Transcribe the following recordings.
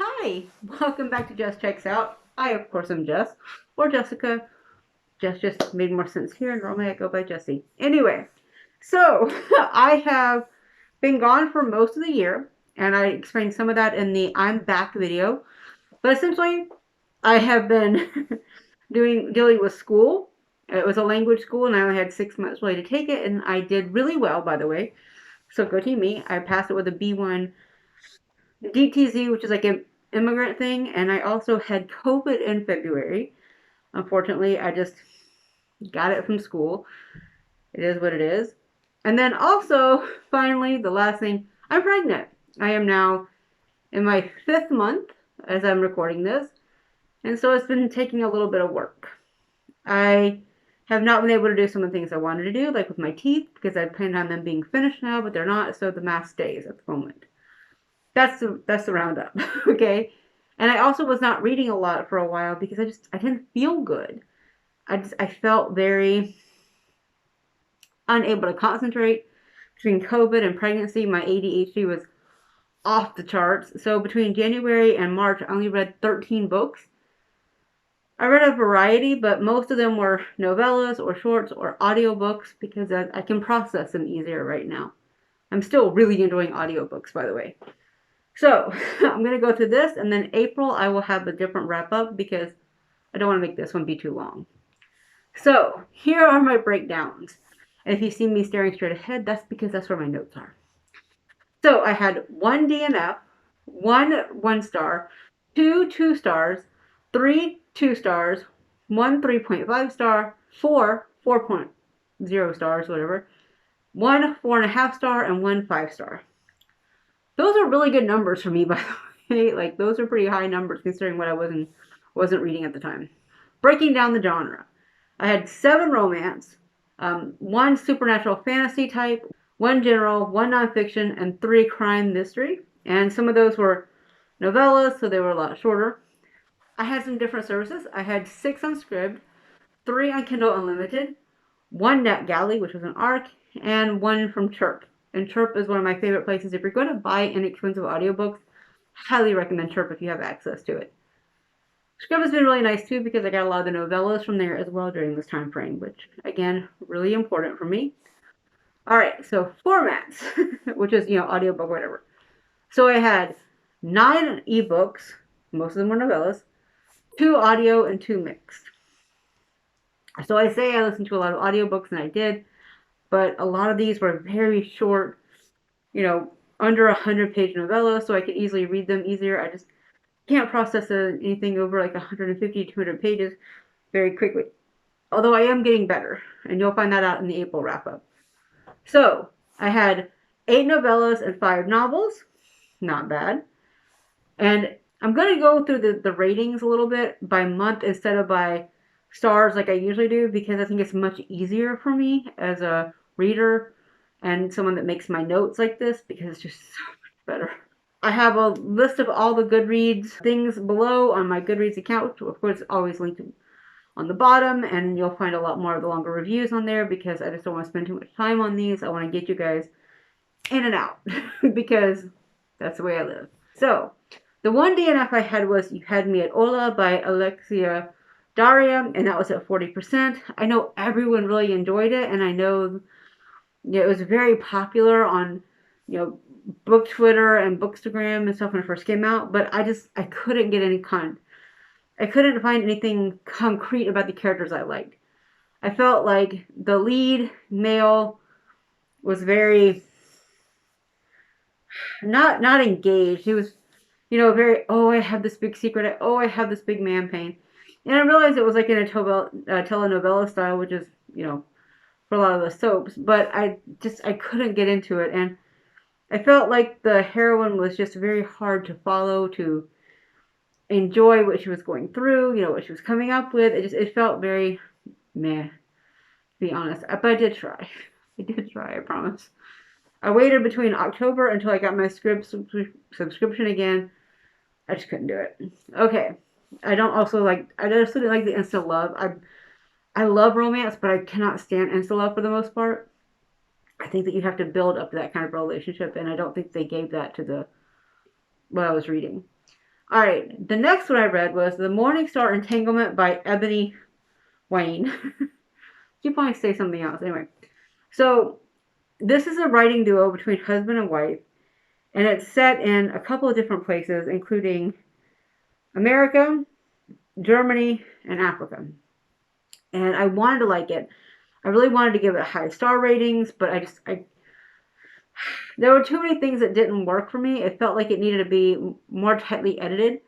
Hi, welcome back to Jess Checks Out. I, of course, am Jess, or Jessica. Jess just made more sense here, and normally I go by Jessie. Anyway, so I have been gone for most of the year, and I explained some of that in the I'm Back video. But essentially, I have been dealing with school. It was a language school, and I only had 6 months really to take it, and I did really well, by the way. So go team me. I passed it with a B1 DTZ, which is like an immigrant thing, and I also had COVID in February. Unfortunately, I just got it from school. It is what it is. And then also, finally, the last thing, I'm pregnant. I am now in my 5th month as I'm recording this, and so it's been taking a little bit of work. I have not been able to do some of the things I wanted to do, like with my teeth, because I planned on them being finished now, but they're not, so the mask stays at the moment. That's the roundup, okay? And I also was not reading a lot for a while because I didn't feel good. I felt very unable to concentrate. Between COVID and pregnancy, my ADHD was off the charts. So between January and March, I only read 13 books. I read a variety, but most of them were novellas or shorts or audiobooks because I can process them easier right now. I'm still really enjoying audiobooks, by the way. So I'm going to go through this, and then April I will have a different wrap up because I don't want to make this one be too long. So here are my breakdowns. And if you see me staring straight ahead, that's because that's where my notes are. So I had one DNF, one star, two stars, three 2 stars, one 3.5 star, four 4.0 stars, whatever, one 4.5 star, and one 5 star. Those are really good numbers for me, by the way. Like, those are pretty high numbers considering what I wasn't reading at the time. Breaking down the genre, I had 7 romance, one supernatural fantasy type, one general, one nonfiction, and 3 crime mystery. And some of those were novellas, so they were a lot shorter. I had some different services. I had 6 on Scribd, 3 on Kindle Unlimited, one NetGalley, which was an ARC, and one from Chirp. And Chirp is one of my favorite places. If you're going to buy inexpensive audiobooks, highly recommend Chirp if you have access to it. Scribd has been really nice too because I got a lot of the novellas from there as well during this time frame, which again, really important for me. All right, so formats, which is, audiobook, whatever. So I had 9 ebooks, most of them were novellas, 2 audio, and 2 mixed. So I say I listened to a lot of audiobooks, and I did, but a lot of these were very short, under 100-page novellas, so I could easily read them easier. I just can't process anything over like 150, 200 pages very quickly. Although I am getting better, and you'll find that out in the April wrap-up. So I had 8 novellas and 5 novels. Not bad. And I'm going to go through the ratings a little bit by month instead of by stars like I usually do because I think it's much easier for me as a reader and someone that makes my notes like this because it's just so much better. I have a list of all the Goodreads things below on my Goodreads account, which of course always linked on the bottom, and you'll find a lot more of the longer reviews on there because I just don't want to spend too much time on these. I want to get you guys in and out because that's the way I live. So, the one DNF I had was You Had Me at Hola by Alexia Daria, and that was at 40%. I know everyone really enjoyed it, and I know it was very popular on, book Twitter and Bookstagram and stuff when it first came out, but I couldn't get I couldn't find anything concrete about the characters I liked. I felt like the lead male was very not engaged. He was, very, oh, I have this big secret. Oh, I have this big man pain. And I realized it was like in a telenovela style, which is, for a lot of the soaps. But I couldn't get into it. And I felt like the heroine was just very hard to follow, to enjoy what she was going through, what she was coming up with. It felt very meh, to be honest. But I did try. I did try, I promise. I waited between October until I got my subscription again. I just couldn't do it. Okay. I just didn't like the instant love. I love romance, but I cannot stand instant love for the most part. I think that you have to build up to that kind of relationship, and I don't think they gave that to what I was reading. Alright, the next one I read was The Morning Star Entanglement by Ebony Wayne. Keep wanting to say something else. Anyway, so this is a writing duo between husband and wife, and it's set in a couple of different places, including America, Germany, and Africa. And I wanted to like it. I really wanted to give it high star ratings, but there were too many things that didn't work for me. It felt like it needed to be more tightly edited,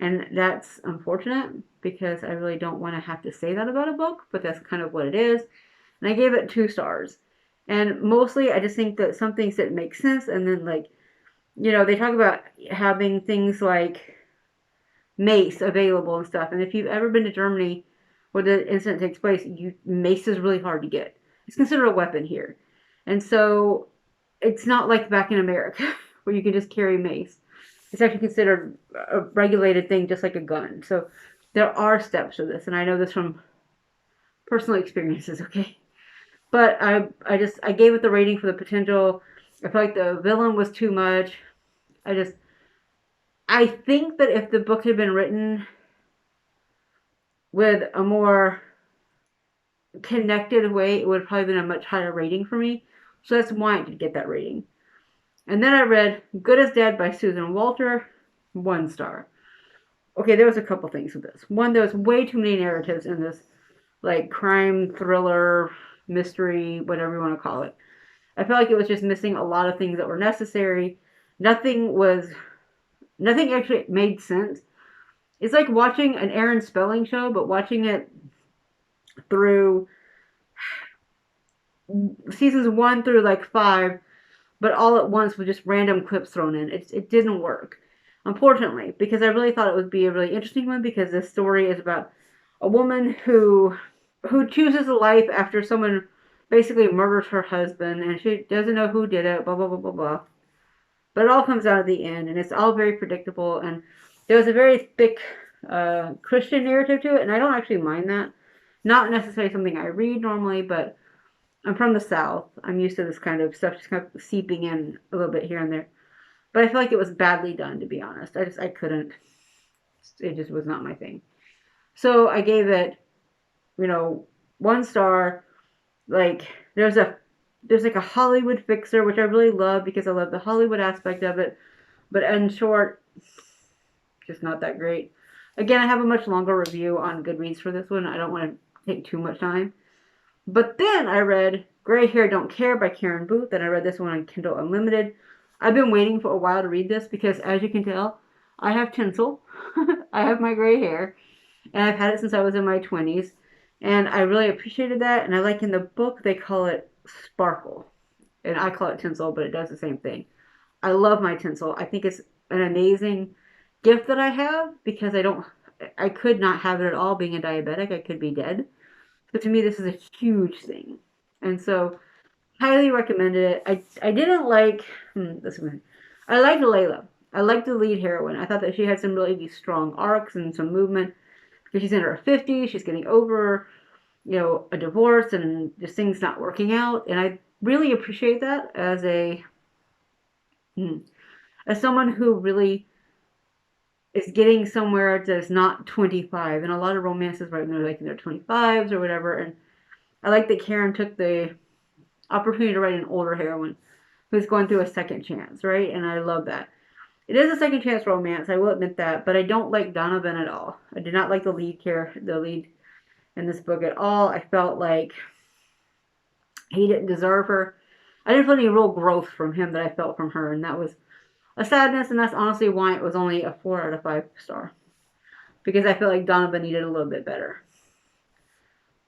and that's unfortunate because I really don't want to have to say that about a book, but that's kind of what it is. And I gave it 2 stars. And mostly I just think that some things didn't make sense, and then like, they talk about having things like mace available and stuff. And if you've ever been to Germany where the incident takes place, mace is really hard to get. It's considered a weapon here. And so it's not like back in America where you can just carry mace. It's actually considered a regulated thing, just like a gun. So there are steps to this, and I know this from personal experiences, okay? But I gave it the rating for the potential. I felt like the villain was too much. I think that if the book had been written with a more connected way, it would have probably been a much higher rating for me. So that's why I did get that rating. And then I read Good as Dead by Susan Walter, 1 star. Okay, there was a couple things with this. One, there was way too many narratives in this, like, crime, thriller, mystery, whatever you want to call it. I felt like it was just missing a lot of things that were necessary. Nothing actually made sense. It's like watching an Aaron Spelling show, but watching it through seasons 1 through like 5, but all at once with just random clips thrown in. It didn't work, unfortunately, because I really thought it would be a really interesting one, because this story is about a woman who chooses a life after someone basically murders her husband, and she doesn't know who did it, blah, blah, blah, blah, blah. But it all comes out at the end, and it's all very predictable, and there was a very thick Christian narrative to it, and I don't actually mind that. Not necessarily something I read normally, but I'm from the South. I'm used to this kind of stuff just kind of seeping in a little bit here and there. But I feel like it was badly done, to be honest. I couldn't. It just was not my thing. So I gave it, 1 star. Like, there's like a Hollywood fixer, which I really love because I love the Hollywood aspect of it. But in short, just not that great. Again, I have a much longer review on Goodreads for this one. I don't want to take too much time. But then I read Gray Hair Don't Care by Karen Booth, and I read this one on Kindle Unlimited. I've been waiting for a while to read this because, as you can tell, I have tinsel. I have my gray hair, and I've had it since I was in my 20s. And I really appreciated that, and I like in the book they call it sparkle. And I call it tinsel, but it does the same thing. I love my tinsel. I think it's an amazing gift that I have because I could not have it at all being a diabetic. I could be dead. But to me, this is a huge thing. And so, highly recommended it. I didn't like, I liked Layla. I liked the lead heroine. I thought that she had some really strong arcs and some movement because she's in her 50s. She's getting over, a divorce and just things not working out. And I really appreciate that as someone who really is getting somewhere that's not 25. And a lot of romances right now, like in their 25s or whatever. And I like that Karen took the opportunity to write an older heroine who's going through a second chance, right? And I love that. It is a second chance romance, I will admit that, but I don't like Donovan at all. I did not like the lead in this book at all. I felt like he didn't deserve her. I didn't feel any real growth from him that I felt from her, and that was a sadness, and that's honestly why it was only a 4 out of 5 star. Because I feel like Donovan needed a little bit better.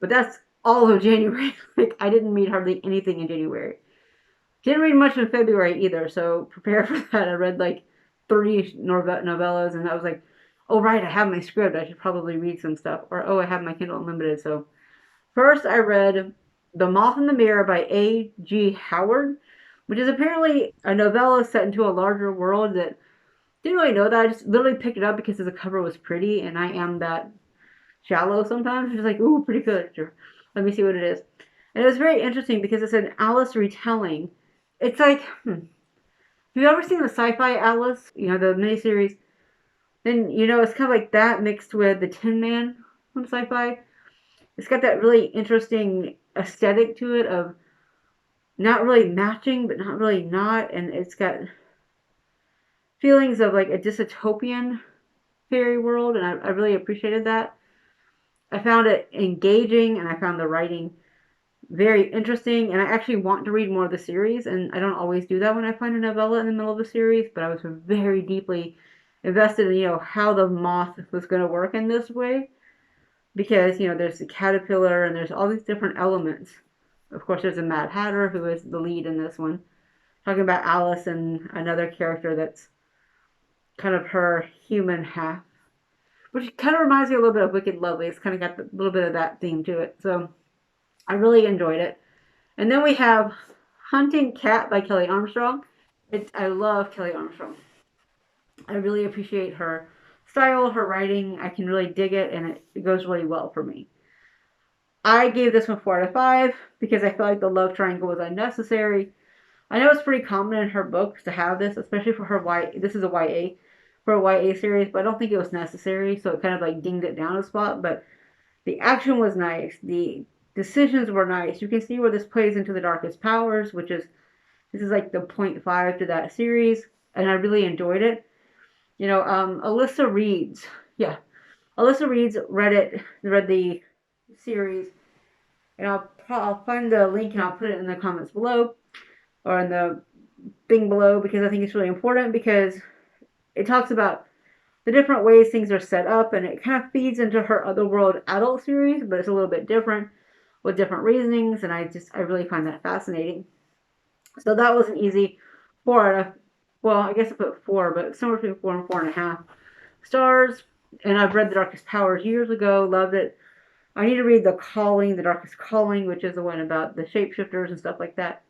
But that's all of January. Like, I didn't read hardly anything in January. Didn't read much in February either, so prepare for that. I read like 3 novellas, and I was like, oh, right, I have my script. I should probably read some stuff. Or, oh, I have my Kindle Unlimited. So first I read The Moth in the Mirror by A.G. Howard, which is apparently a novella set into a larger world that didn't really know that. I just literally picked it up because the cover was pretty, and I am that shallow sometimes. Just like, ooh, pretty good. Sure. Let me see what it is. And it was very interesting because it's an Alice retelling. It's like, have you ever seen the Sci-Fi Alice? The miniseries? Then, it's kind of like that mixed with the Tin Man from sci-fi. It's got that really interesting aesthetic to it of not really matching, but not really not. And it's got feelings of like a dystopian fairy world. And I really appreciated that. I found it engaging and I found the writing very interesting. And I actually want to read more of the series. And I don't always do that when I find a novella in the middle of a series, but I was very deeply invested in, how the moth was going to work in this way. Because, there's the caterpillar and there's all these different elements. Of course, there's a Mad Hatter who is the lead in this one. Talking about Alice and another character that's kind of her human half, which kind of reminds me a little bit of Wicked Lovely. It's kind of got a little bit of that theme to it. So I really enjoyed it. And then we have Hunting Cat by Kelly Armstrong. I love Kelly Armstrong. I really appreciate her style, her writing. I can really dig it, and it goes really well for me. I gave this one 4 out of 5 because I feel like the love triangle was unnecessary. I know it's pretty common in her books to have this, especially for her this is a YA, for a YA series, but I don't think it was necessary, so it kind of like dinged it down a spot. But the action was nice. The decisions were nice. You can see where this plays into the Darkest Powers, this is like the 0.5 to that series, and I really enjoyed it. Alyssa Reids, yeah, Alyssa Reids read the series, and I'll find the link and I'll put it in the comments below or in the thing below because I think it's really important because it talks about the different ways things are set up and it kind of feeds into her Otherworld adult series, but it's a little bit different with different reasonings, and I really find that fascinating. So that was an easy 4 out of, well, I guess I put 4, but somewhere between 4 and 4.5 stars. And I've read The Darkest Powers years ago, loved it. I need to read The Darkest Calling, which is the one about the shapeshifters and stuff like that.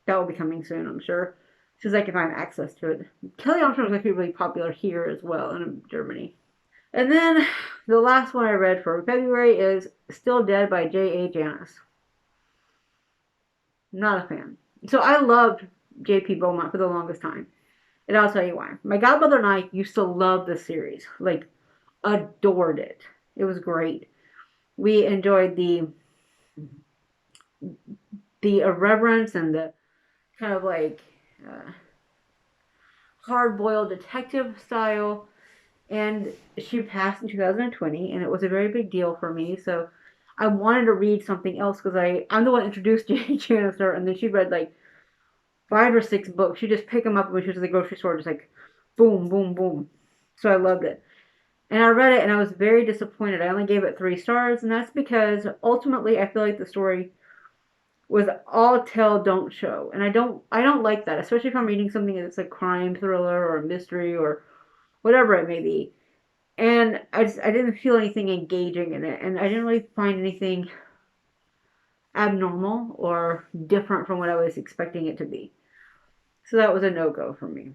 That will be coming soon, I'm sure. As soon as I can find access to it. Kelly Armstrong is actually really popular here as well in Germany. And then the last one I read for February is Still Dead by J.A. Janis. Not a fan. So I loved J.P. Beaumont for the longest time. And I'll tell you why. My godmother and I used to love this series. Like, adored it. It was great. We enjoyed the irreverence and the kind of like hard-boiled detective style. And she passed in 2020, and it was a very big deal for me. So I wanted to read something else because I'm the one that introduced J.A. Janis, and then she read like 5 or 6 books. She just picked them up when she was at the grocery store, just like boom, boom, boom. So I loved it. And I read it and I was very disappointed. I only gave it 3 stars, and that's because ultimately I feel like the story was all tell, don't show. And I don't like that, especially if I'm reading something that's a crime thriller or a mystery or whatever it may be. And I didn't feel anything engaging in it, and I didn't really find anything abnormal or different from what I was expecting it to be. So that was a no-go for me.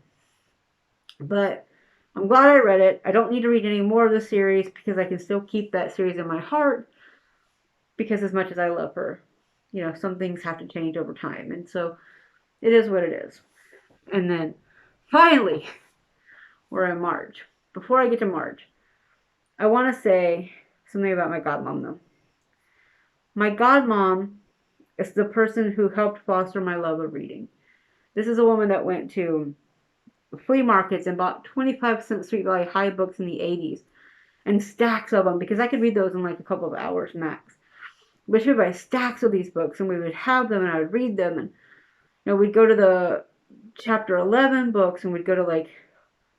But I'm glad I read it. I don't need to read any more of the series because I can still keep that series in my heart because as much as I love her, some things have to change over time. And so it is what it is. And then finally, we're in March. Before I get to March, I want to say something about my godmom though. My godmom is the person who helped foster my love of reading. This is a woman that went to flea markets and bought 25-cent Sweet Valley High books in the 80s and stacks of them because I could read those in like a couple of hours max. But she would buy stacks of these books and we would have them and I would read them, and we'd go to the chapter 11 books and we'd go to like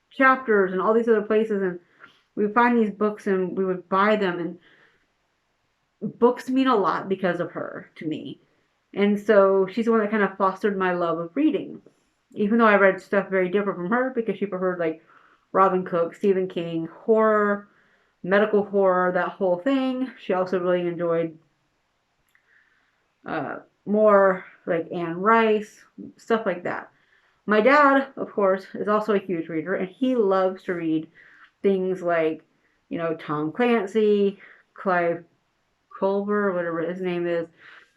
chapters and all these other places and we would find these books and we would buy them, and books mean a lot because of her to me. And so she's the one that kind of fostered my love of reading. Even though I read stuff very different from her because she preferred like Robin Cook, Stephen King, horror, medical horror, that whole thing. She also really enjoyed more like Anne Rice, stuff like that. My dad, of course, is also a huge reader, and he loves to read things like, Tom Clancy, Clive Culver, whatever his name is,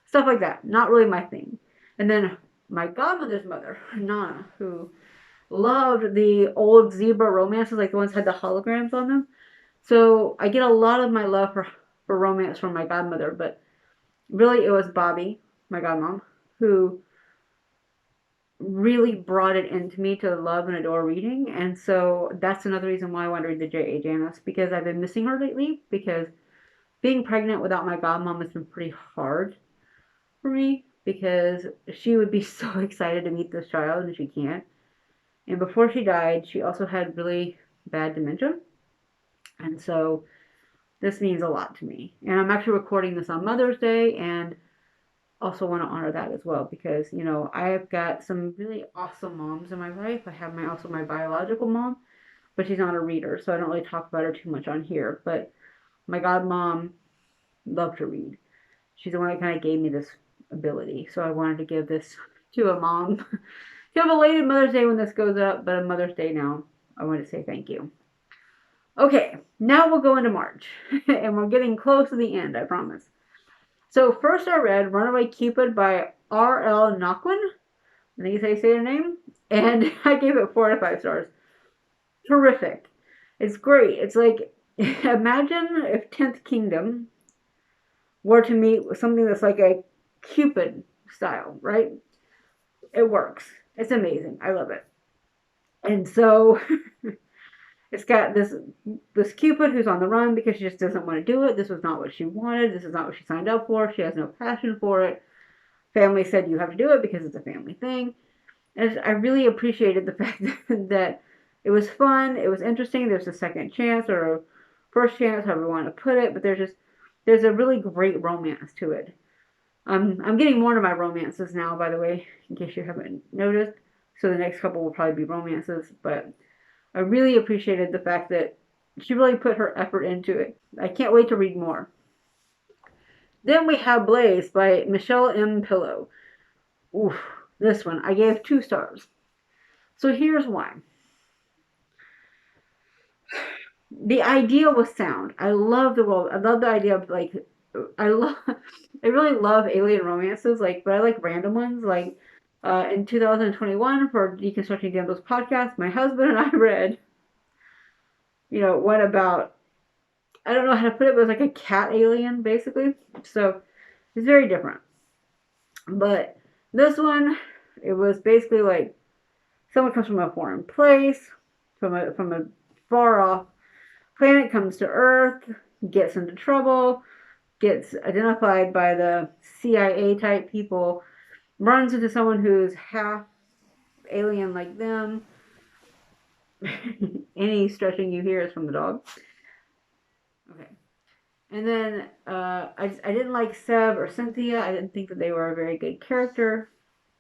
stuff like that. Not really my thing. And then my godmother's mother, Nana, who Loved the old zebra romances, like the ones that had the holograms on them. So I get a lot of my love for romance from my godmother, but really it was Bobby, my godmom, who really brought it into me to love and adore reading. And so that's another reason why I want to read the J.A. Janice, because I've been missing her lately, because being pregnant without my godmom has been pretty hard for me, because she would be so excited to meet this child and she can't. And before she died, she also had really bad dementia. And so this means a lot to me. And I'm actually recording this on Mother's Day, and also want to honor that as well, because I've got some really awesome moms in my life. I have also my biological mom, but she's not a reader, so I don't really talk about her too much on here. But my godmom loved to read. She's the one that kind of gave me this ability. So I wanted to give this to a mom. To have a belated Mother's Day when this goes up, but a Mother's Day now. I want to say thank you. Okay, now we'll go into March, and we're getting close to the end, I promise. So first I read Runaway Cupid by R.L. Nochlin. I think is how you say her name. And I gave it 4 out of 5 stars. Terrific. It's great. It's like, imagine if 10th Kingdom were to meet with something that's like a Cupid style, right? It works. It's amazing. I love it. And so it's got this Cupid who's on the run because she just doesn't want to do it. This was not what she wanted. This is not what she signed up for. She has no passion for it. Family said you have to do it because it's a family thing. And I really appreciated the fact that it was fun. It was interesting. There's a second chance or a first chance, however you want to put it. But there's a really great romance to it. I'm getting more to my romances now, by the way, in case you haven't noticed. So the next couple will probably be romances. But I really appreciated the fact that she really put her effort into it. I can't wait to read more. Then we have Blaze by Michelle M. Pillow. Oof, this one I gave 2 stars. So here's why. The idea was sound. I love the world. I love the idea of like I love I really love alien romances, but I like random ones. In 2021 for Deconstructing Gamble's podcast, my husband and I read, one about, I don't know how to put it, but it was like a cat alien basically. So it's very different. But this one, it was basically like someone comes from a foreign place, from a far off planet, comes to Earth, gets into trouble, gets identified by the CIA type people, runs into someone who's half alien like them. Any stretching you hear is from the dog. Okay. And then I didn't like Seb or Cynthia. I didn't think that they were a very good character.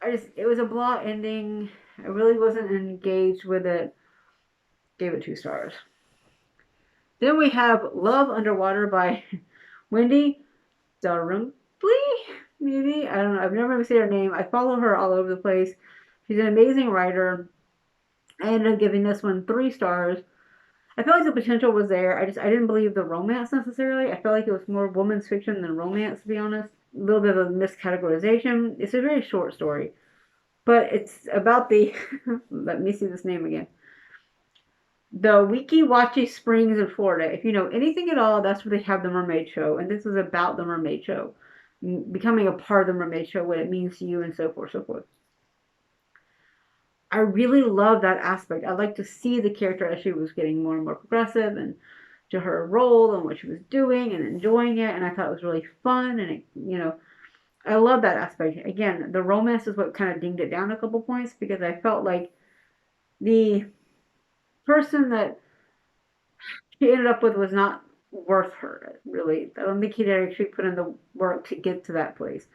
It was a blah ending. I really wasn't engaged with it. Gave it 2 stars. Then we have Love Underwater by Wendy Darumpley, maybe? I don't know. I've never even seen her name. I follow her all over the place. She's an amazing writer. I ended up giving this one 3 stars. I felt like the potential was there. I didn't believe the romance necessarily. I felt like it was more women's fiction than romance, to be honest. A little bit of a miscategorization. It's a very short story. But it's about the, let me see this name again. The Weeki Wachee Springs in Florida. If you know anything at all, that's where they have the Mermaid Show. And this is about the Mermaid Show. Becoming a part of the Mermaid Show, what it means to you, and so forth, so forth. I really love that aspect. I'd like to see the character as she was getting more and more progressive and to her role and what she was doing and enjoying it. And I thought it was really fun. And, I love that aspect. Again, the romance is what kind of dinged it down a couple points because I felt like the person that she ended up with was not worth her, really. I don't think he'd actually put in the work to get to that place.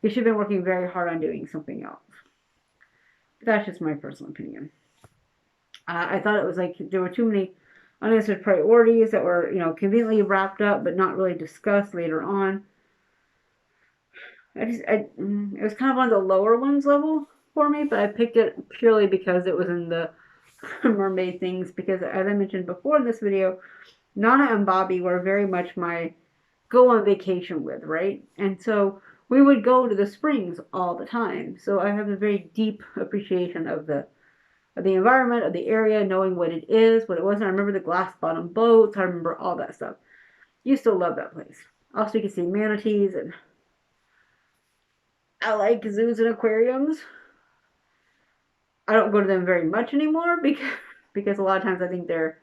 He should have been working very hard on doing something else. But that's just my personal opinion. I thought it was like there were too many unanswered priorities that were, conveniently wrapped up but not really discussed later on. It was kind of on the lower ones level for me, but I picked it purely because it was in the mermaid things. Because as I mentioned before in this video, Nana and Bobby were very much my go on vacation with, right? And so we would go to the springs all the time. So I have a very deep appreciation of the of the environment, of the area, knowing what it is, what it wasn't. I remember the glass bottom boats. I remember all that stuff. You still love that place. Also, you can see manatees, and I like zoos and aquariums. I don't go to them very much anymore because a lot of times I think they're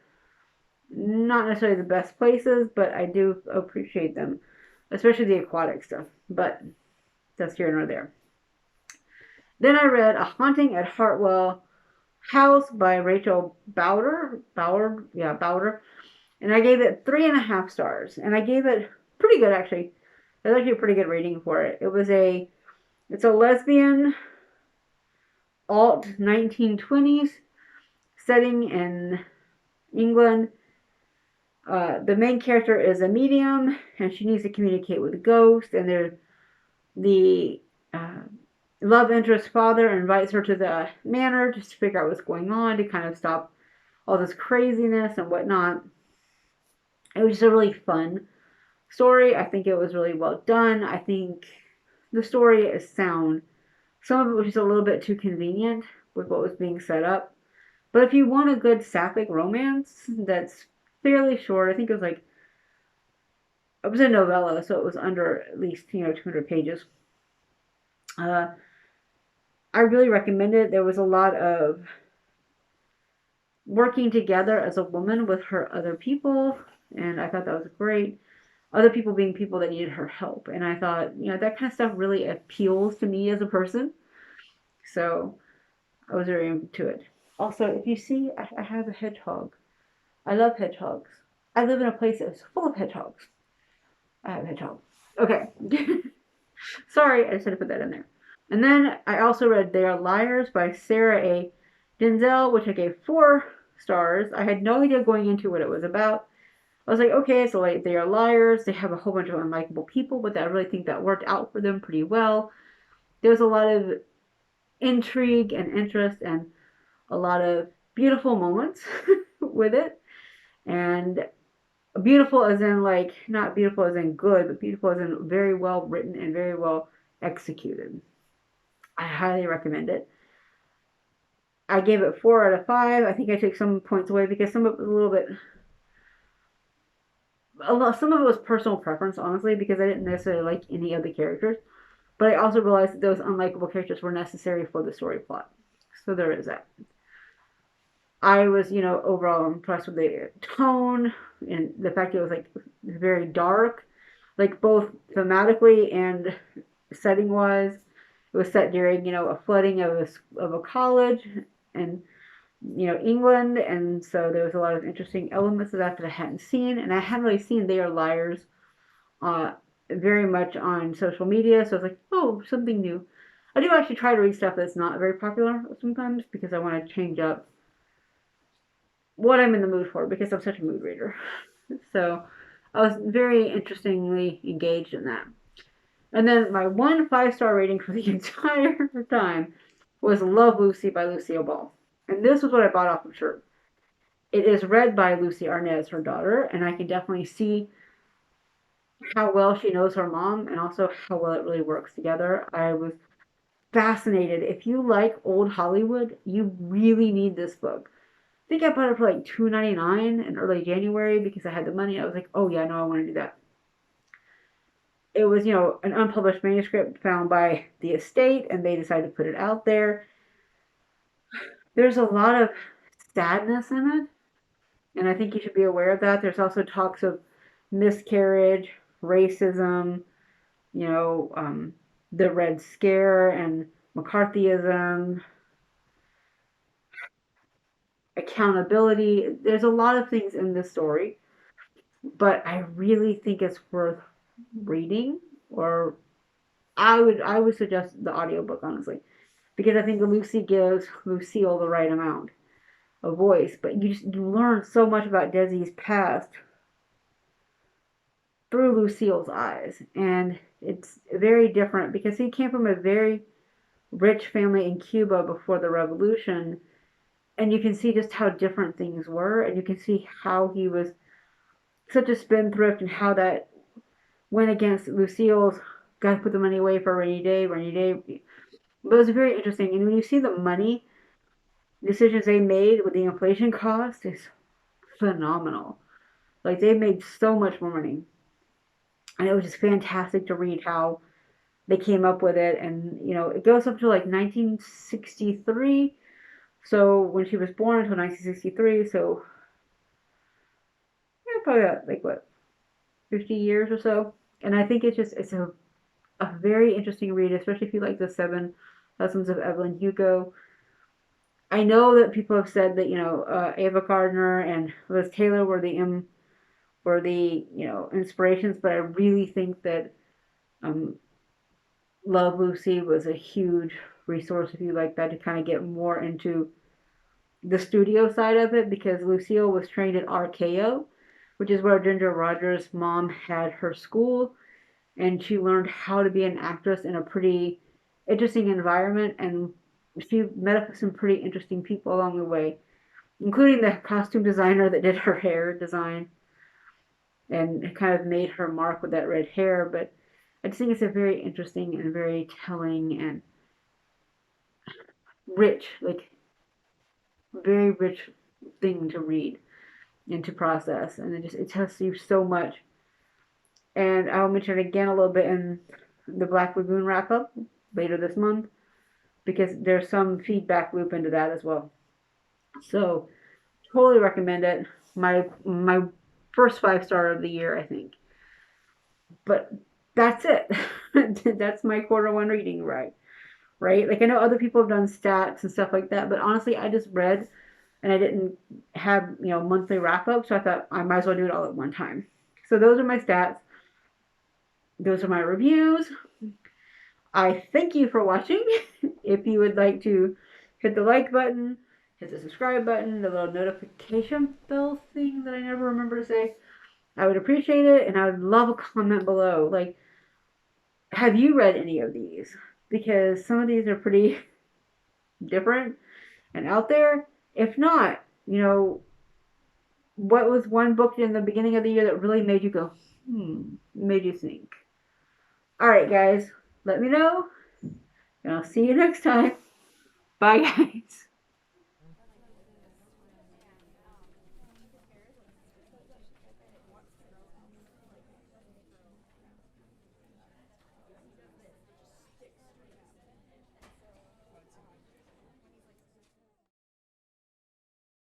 not necessarily the best places, but I do appreciate them, especially the aquatic stuff. But that's here nor there. Then I read A Haunting at Hartwell House by Rachel Bowder, and I gave it 3.5 stars, and I gave it pretty good actually. That's actually a pretty good rating for it. It's a lesbian alt 1920s setting in England. The main character is a medium, and she needs to communicate with ghosts. And the love interest father invites her to the manor just to figure out what's going on to kind of stop all this craziness and whatnot. It was just a really fun story. I think it was really well done. I think the story is sound. Some of it was just a little bit too convenient with what was being set up. But if you want a good sapphic romance that's fairly short, I think it was a novella, so it was under at least 200 pages. Uh, I really recommend it. There was a lot of working together as a woman with her other people, and I thought that was great. Other people being people that needed her help, and I thought that kind of stuff really appeals to me as a person. So I was very into it. Also, if you see, I have a hedgehog. I love hedgehogs. I live in a place that's full of hedgehogs. I have a hedgehog. Okay. Sorry, I just had to put that in there. And then I also read They Are Liars by Sarah A. Denzel, which I gave 4 stars. I had no idea going into what it was about. I was like, okay, so like they are liars. They have a whole bunch of unlikable people, but I really think that worked out for them pretty well. There was a lot of intrigue and interest and a lot of beautiful moments with it. And beautiful as in like not beautiful as in good, but beautiful as in very well written and very well executed. I highly recommend it. I gave it 4 out of 5. I think I took some points away because some of it was a little bit some of it was personal preference, honestly, because I didn't necessarily like any of the characters. But I also realized that those unlikable characters were necessary for the story plot. So there is that. I was, overall impressed with the tone and the fact it was like very dark, like both thematically and setting wise. It was set during, a flooding of a college and England, and so there was a lot of interesting elements of that I hadn't seen, and I hadn't really seen They Are Liars uh, very much on social media, so I was like, oh, something new. I do actually try to read stuff that's not very popular sometimes because I want to change up what I'm in the mood for because I'm such a mood reader. So I was very interestingly engaged in that. And then my one 5-star rating for the entire time was Love Lucy by Lucille Ball. And this was what I bought off of Shirt. It is read by Lucy Arnaz, her daughter, and I can definitely see how well she knows her mom and also how well it really works together. I was fascinated. If you like old Hollywood, you really need this book. I think I bought it for like $2.99 in early January because I had the money. I was like, oh yeah, no, I want to do that. It was, an unpublished manuscript found by the estate, and they decided to put it out there. There's a lot of sadness in it, and I think you should be aware of that. There's also talks of miscarriage, racism, the Red Scare, and McCarthyism, accountability. There's a lot of things in this story, but I really think it's worth reading, or I would suggest the audiobook, honestly, because I think Lucy gives Lucille the right amount of voice, but you learn so much about Desi's past through Lucille's eyes, and it's very different because he came from a very rich family in Cuba before the revolution, and you can see just how different things were, and you can see how he was such a spendthrift and how that went against Lucille's got to put the money away for a rainy day, rainy day. But it was very interesting, and when you see the money decisions they made with the inflation cost is phenomenal. Like they made so much more money. And it was just fantastic to read how they came up with it. And, it goes up to like 1963. So when she was born until 1963. So, yeah, probably like what, 50 years or so. And I think it's a very interesting read, especially if you like the Seven Husbands of Evelyn Hugo. I know that people have said that, Ava Gardner and Liz Taylor were the inspirations, but I really think that um, Love Lucy was a huge resource if you like that to kind of get more into the studio side of it, because Lucille was trained at RKO, which is where Ginger Rogers' mom had her school, and she learned how to be an actress in a pretty interesting environment, and she met up with some pretty interesting people along the way, including the costume designer that did her hair design and kind of made her mark with that red hair. But I just think it's a very interesting and very telling and rich, like very rich thing to read and to process, and it tells you so much. And I'll mention it again a little bit in the Black Lagoon wrap up later this month, because there's some feedback loop into that as well. So totally recommend it. My first 5-star of the year, I think. But that's it. That's my quarter one reading, right? Like I know other people have done stats and stuff like that, but honestly, I just read and I didn't have monthly wrap up, so I thought I might as well do it all at one time. So those are my stats. Those are my reviews. I thank you for watching. If you would like to hit the like button, hit the subscribe button, the little notification bell thing that I never remember to say, I would appreciate it, and I would love a comment below. Like, have you read any of these? Because some of these are pretty different and out there. If not, what was one book in the beginning of the year that really made you go, made you think? All right, guys, let me know, and I'll see you next time. Bye, guys.